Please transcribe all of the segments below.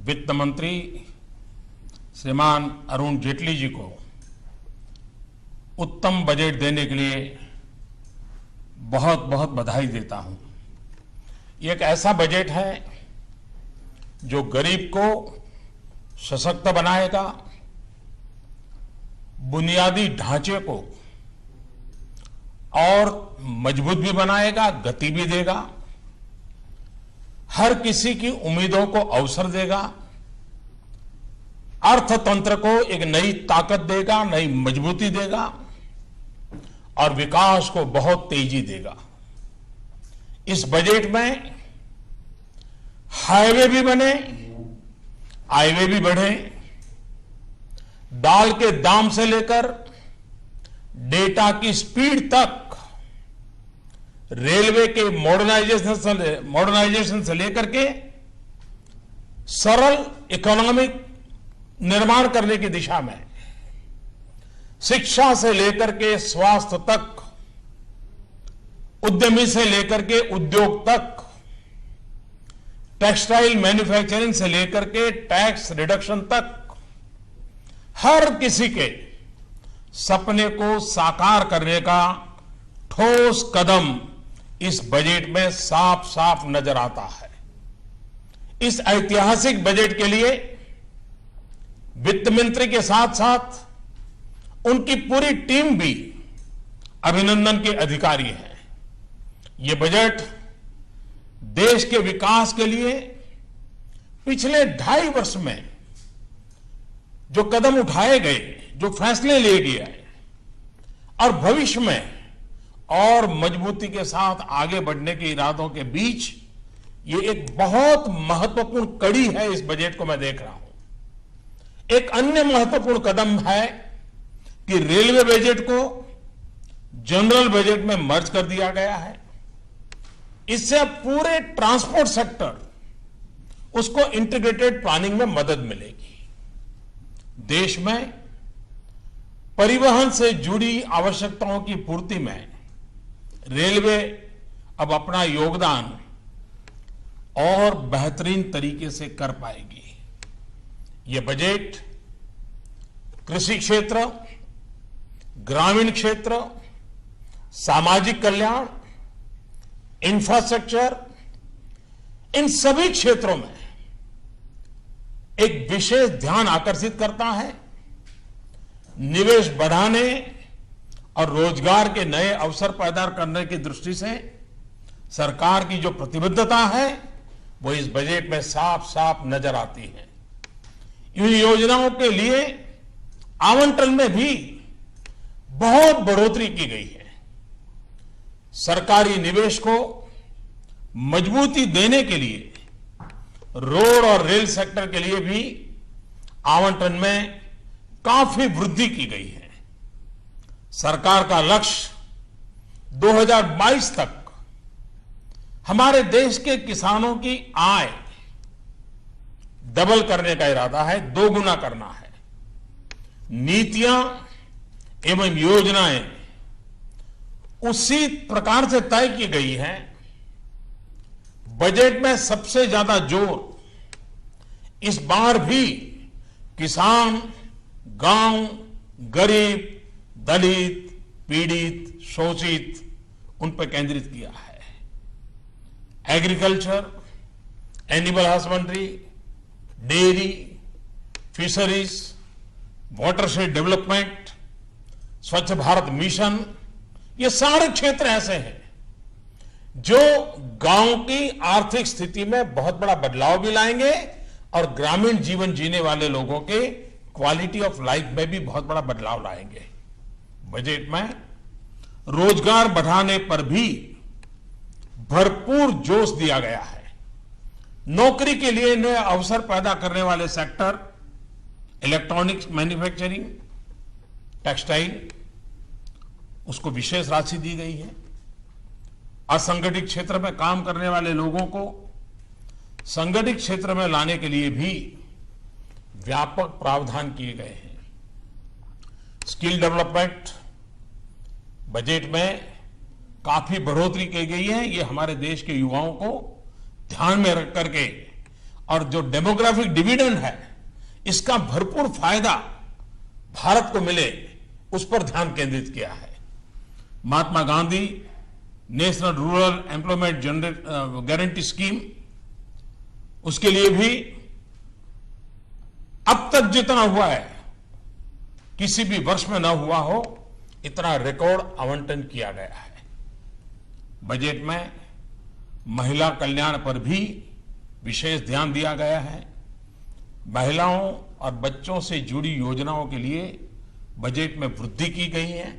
वित्त मंत्री श्रीमान अरुण जेटली जी को उत्तम बजट देने के लिए बहुत बहुत बधाई देता हूं। ये एक ऐसा बजट है जो गरीब को सशक्त बनाएगा, बुनियादी ढांचे को और मजबूत भी बनाएगा, गति भी देगा, हर किसी की उम्मीदों को अवसर देगा, अर्थतंत्र को एक नई ताकत देगा, नई मजबूती देगा और विकास को बहुत तेजी देगा। इस बजट में हाईवे भी बने, हाईवे भी बढ़े, दाल के दाम से लेकर डेटा की स्पीड तक, रेलवे के मॉडर्नाइजेशन से लेकर के सरल इकोनॉमिक निर्माण करने की दिशा में, शिक्षा से लेकर के स्वास्थ्य तक, उद्यमी से लेकर के उद्योग तक, टेक्सटाइल मैन्युफैक्चरिंग से लेकर के टैक्स रिडक्शन तक, हर किसी के सपने को साकार करने का ठोस कदम इस बजट में साफ साफ नजर आता है। इस ऐतिहासिक बजट के लिए वित्त मंत्री के साथ साथ उनकी पूरी टीम भी अभिनंदन के अधिकारी है। ये बजट देश के विकास के लिए पिछले 2.5 वर्ष में जो कदम उठाए गए, जो फैसले लिए गए और भविष्य में और मजबूती के साथ आगे बढ़ने के इरादों के बीच ये एक बहुत महत्वपूर्ण कड़ी है। इस बजट को मैं देख रहा हूं। एक अन्य महत्वपूर्ण कदम है कि रेलवे बजट को जनरल बजट में मर्ज कर दिया गया है। इससे अब पूरे ट्रांसपोर्ट सेक्टर, उसको इंटीग्रेटेड प्लानिंग में मदद मिलेगी। देश में परिवहन से जुड़ी आवश्यकताओं की पूर्ति में रेलवे अब अपना योगदान और बेहतरीन तरीके से कर पाएगी। यह बजट कृषि क्षेत्र, ग्रामीण क्षेत्र, सामाजिक कल्याण, इंफ्रास्ट्रक्चर, इन सभी क्षेत्रों में एक विशेष ध्यान आकर्षित करता है। निवेश बढ़ाने और रोजगार के नए अवसर पैदा करने की दृष्टि से सरकार की जो प्रतिबद्धता है वो इस बजट में साफ साफ नजर आती है। इन योजनाओं के लिए आवंटन में भी बहुत बढ़ोतरी की गई है। सरकारी निवेश को मजबूती देने के लिए रोड और रेल सेक्टर के लिए भी आवंटन में काफी वृद्धि की गई है। सरकार का लक्ष्य 2022 तक हमारे देश के किसानों की आय डबल करने का इरादा है, 2 गुना करना है। नीतियां एवं योजनाएं उसी प्रकार से तय की गई हैं। बजट में सबसे ज्यादा जोर इस बार भी किसान, गांव, गरीब, दलित, पीड़ित, शोषित, उन पर केंद्रित किया है। Agriculture, animal husbandry, dairy, fisheries, watershed development, स्वच्छ भारत मिशन, ये सारे क्षेत्र ऐसे हैं जो गांव की आर्थिक स्थिति में बहुत बड़ा बदलाव भी लाएंगे और ग्रामीण जीवन जीने वाले लोगों के क्वालिटी ऑफ लाइफ में भी बहुत बड़ा बदलाव लाएंगे। बजट में रोजगार बढ़ाने पर भी भरपूर जोश दिया गया है। नौकरी के लिए नए अवसर पैदा करने वाले सेक्टर, इलेक्ट्रॉनिक्स मैन्युफैक्चरिंग, टेक्सटाइल, उसको विशेष राशि दी गई है। असंगठित क्षेत्र में काम करने वाले लोगों को संगठित क्षेत्र में लाने के लिए भी व्यापक प्रावधान किए गए हैं। स्किल डेवलपमेंट बजट में काफी बढ़ोतरी की गई है। ये हमारे देश के युवाओं को ध्यान में रख करके और जो डेमोग्राफिक डिविडेंड है, इसका भरपूर फायदा भारत को मिले, उस पर ध्यान केंद्रित किया है। Mahatma Gandhi national rural employment guarantee scheme, उसके लिए भी अब तक जितना हुआ है किसी भी वर्ष में न हुआ हो, इतना रिकॉर्ड आवंटन किया गया है। बजट में महिला कल्याण पर भी विशेष ध्यान दिया गया है। महिलाओं और बच्चों से जुड़ी योजनाओं के लिए बजट में वृद्धि की गई है।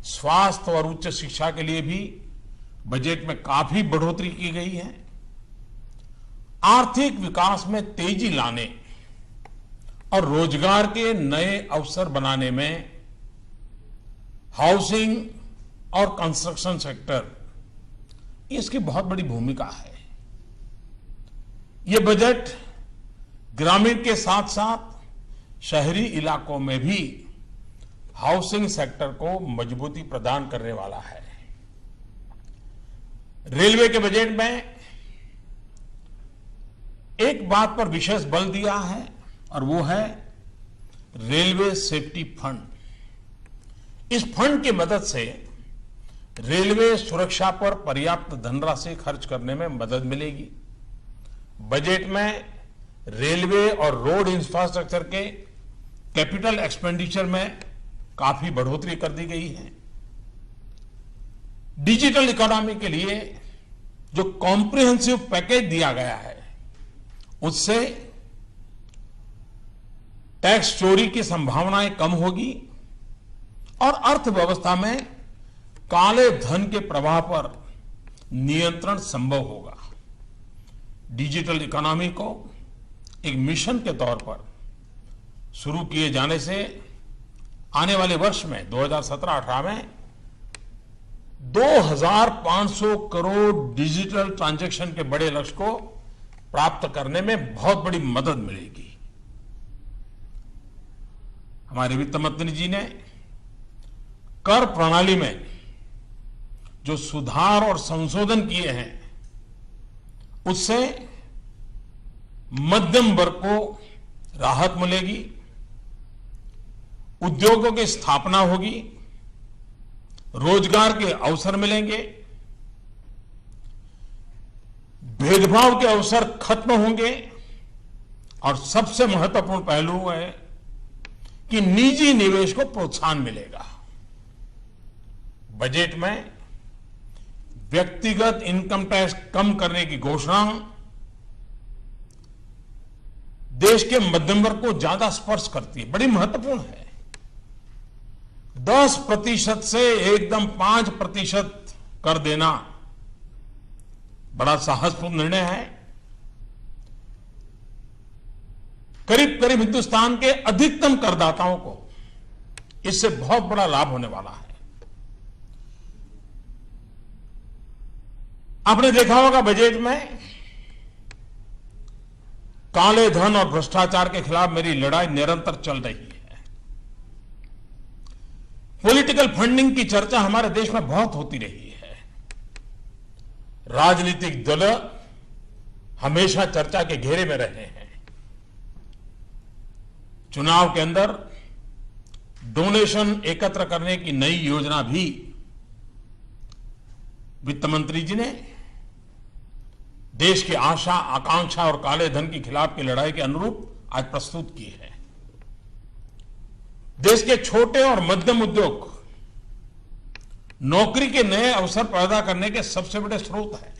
स्वास्थ्य और उच्च शिक्षा के लिए भी बजट में काफी बढ़ोतरी की गई है। आर्थिक विकास में तेजी लाने और रोजगार के नए अवसर बनाने में हाउसिंग और कंस्ट्रक्शन सेक्टर, इसकी बहुत बड़ी भूमिका है। ये बजट ग्रामीण के साथ साथ शहरी इलाकों में भी हाउसिंग सेक्टर को मजबूती प्रदान करने वाला है। रेलवे के बजट में एक बात पर विशेष बल दिया है और वो है रेलवे सेफ्टी फंड। इस फंड की मदद से रेलवे सुरक्षा पर पर्याप्त धनराशि खर्च करने में मदद मिलेगी। बजट में रेलवे और रोड इंफ्रास्ट्रक्चर के कैपिटल एक्सपेंडिचर में काफी बढ़ोतरी कर दी गई है। डिजिटल इकोनॉमी के लिए जो कॉम्प्रिहेंसिव पैकेज दिया गया है, उससे टैक्स चोरी की संभावनाएं कम होगी और अर्थव्यवस्था में काले धन के प्रवाह पर नियंत्रण संभव होगा। डिजिटल इकोनॉमी को एक मिशन के तौर पर शुरू किए जाने से आने वाले वर्ष में 2017-18 में 2500 करोड़ डिजिटल ट्रांजैक्शन के बड़े लक्ष्य को प्राप्त करने में बहुत बड़ी मदद मिलेगी। हमारे वित्त मंत्री जी ने कर प्रणाली में जो सुधार और संशोधन किए हैं, उससे मध्यम वर्ग को राहत मिलेगी, उद्योगों की स्थापना होगी, रोजगार के अवसर मिलेंगे, भेदभाव के अवसर खत्म होंगे और सबसे महत्वपूर्ण पहलू है कि निजी निवेश को प्रोत्साहन मिलेगा। बजट में व्यक्तिगत इनकम टैक्स कम करने की घोषणा देश के मध्यम वर्ग को ज्यादा स्पर्श करती है, बड़ी महत्वपूर्ण है। 10% से एकदम 5% कर देना बड़ा साहसपूर्ण निर्णय है। करीब करीब हिंदुस्तान के अधिकतम करदाताओं को इससे बहुत बड़ा लाभ होने वाला है। आपने देखा होगा बजट में काले धन और भ्रष्टाचार के खिलाफ मेरी लड़ाई निरंतर चल रही है। पॉलिटिकल फंडिंग की चर्चा हमारे देश में बहुत होती रही है। राजनीतिक दल हमेशा चर्चा के घेरे में रहे हैं। चुनाव के अंदर डोनेशन एकत्र करने की नई योजना भी वित्त मंत्री जी ने देश की आशा, आकांक्षा और काले धन के खिलाफ की लड़ाई के अनुरूप आज प्रस्तुत की है। देश के छोटे और मध्यम उद्योग नौकरी के नए अवसर पैदा करने के सबसे बड़े स्रोत हैं।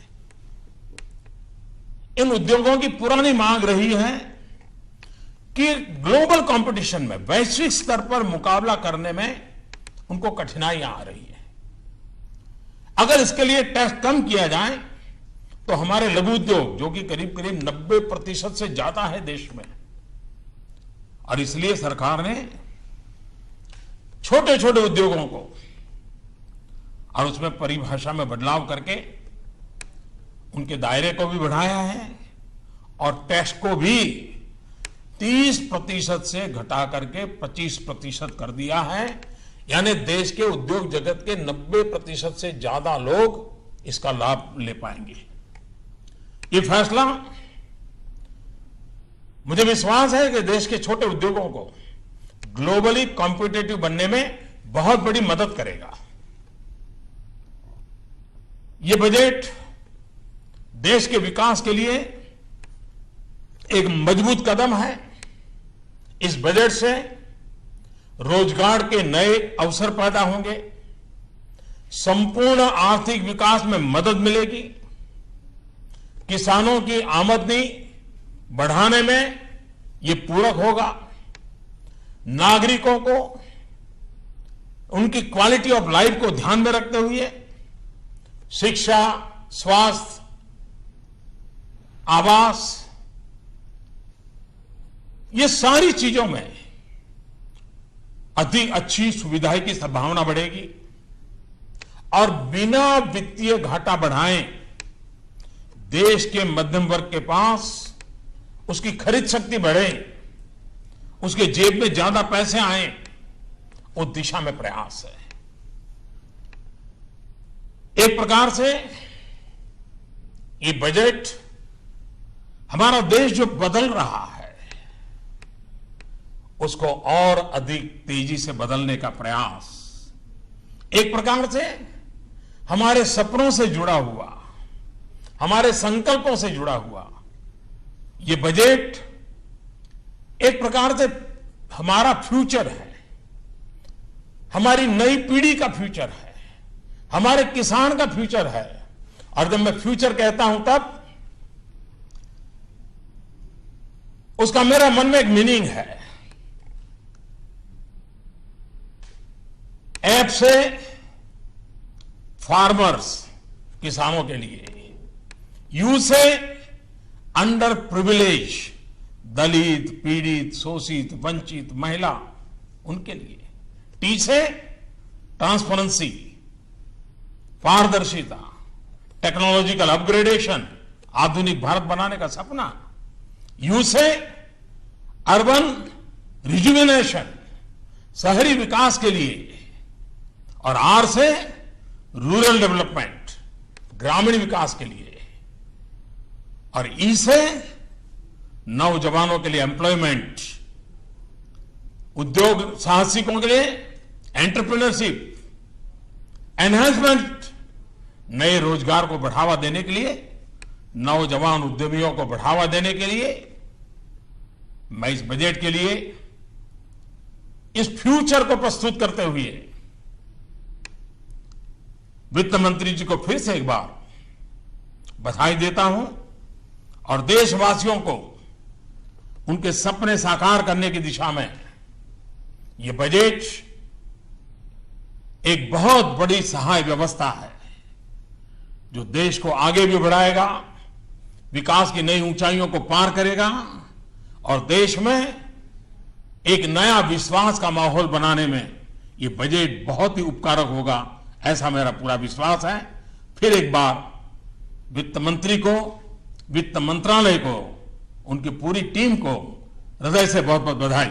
इन उद्योगों की पुरानी मांग रही है कि ग्लोबल कंपटीशन में, वैश्विक स्तर पर मुकाबला करने में उनको कठिनाइयां आ रही है। अगर इसके लिए टैक्स कम किया जाए तो हमारे लघु उद्योग, जो कि करीब करीब 90% से ज्यादा है देश में, और इसलिए सरकार ने छोटे छोटे उद्योगों को और उसमें परिभाषा में बदलाव करके उनके दायरे को भी बढ़ाया है और टैक्स को भी 30% से घटा करके 25% कर दिया है। यानी देश के उद्योग जगत के 90% से ज्यादा लोग इसका लाभ ले पाएंगे। ये फैसला मुझे विश्वास है कि देश के छोटे उद्योगों को ग्लोबली कॉम्पिटिटिव बनने में बहुत बड़ी मदद करेगा। ये बजट देश के विकास के लिए एक मजबूत कदम है। इस बजट से रोजगार के नए अवसर पैदा होंगे, संपूर्ण आर्थिक विकास में मदद मिलेगी, किसानों की आमदनी बढ़ाने में ये पूरक होगा, नागरिकों को उनकी क्वालिटी ऑफ लाइफ को ध्यान में रखते हुए शिक्षा, स्वास्थ्य, आवास, ये सारी चीजों में अधिक अच्छी सुविधाएं की संभावना बढ़ेगी और बिना वित्तीय घाटा बढ़ाए देश के मध्यम वर्ग के पास उसकी खरीद शक्ति बढ़े, उसके जेब में ज्यादा पैसे आए, उस दिशा में प्रयास है। एक प्रकार से ये बजट हमारा देश जो बदल रहा है उसको और अधिक तेजी से बदलने का प्रयास, एक प्रकार से हमारे सपनों से जुड़ा हुआ, हमारे संकल्पों से जुड़ा हुआ ये बजट एक प्रकार से हमारा फ्यूचर है, हमारी नई पीढ़ी का फ्यूचर है, हमारे किसान का फ्यूचर है। और जब मैं फ्यूचर कहता हूं तब उसका मेरा मन में एक मीनिंग है। ऐप से फार्मर्स, किसानों के लिए, यू से अंडर प्रिविलेज, दलित, पीड़ित, शोषित, वंचित, महिला, उनके लिए, टी से ट्रांसपेरेंसी, पारदर्शिता, टेक्नोलॉजिकल अपग्रेडेशन, आधुनिक भारत बनाने का सपना, यू से अर्बन रिजुविनेशन, शहरी विकास के लिए, और आर से रूरल डेवलपमेंट, ग्रामीण विकास के लिए, और ई से नौजवानों के लिए एम्प्लॉयमेंट, उद्योग साहसिकों के लिए एंटरप्रेन्योरशिप, एनहांसमेंट, नए रोजगार को बढ़ावा देने के लिए, नौजवान उद्यमियों को बढ़ावा देने के लिए मैं इस बजट के लिए इस फ्यूचर को प्रस्तुत करते हुए वित्त मंत्री जी को फिर से एक बार बधाई देता हूं और देशवासियों को उनके सपने साकार करने की दिशा में यह बजट एक बहुत बड़ी सहाय व्यवस्था है जो देश को आगे भी बढ़ाएगा, विकास की नई ऊंचाइयों को पार करेगा और देश में एक नया विश्वास का माहौल बनाने में यह बजट बहुत ही उपकारक होगा, ऐसा मेरा पूरा विश्वास है। फिर एक बार वित्त मंत्री को, वित्त मंत्रालय को, उनकी पूरी टीम को हृदय से बहुत बहुत बधाई।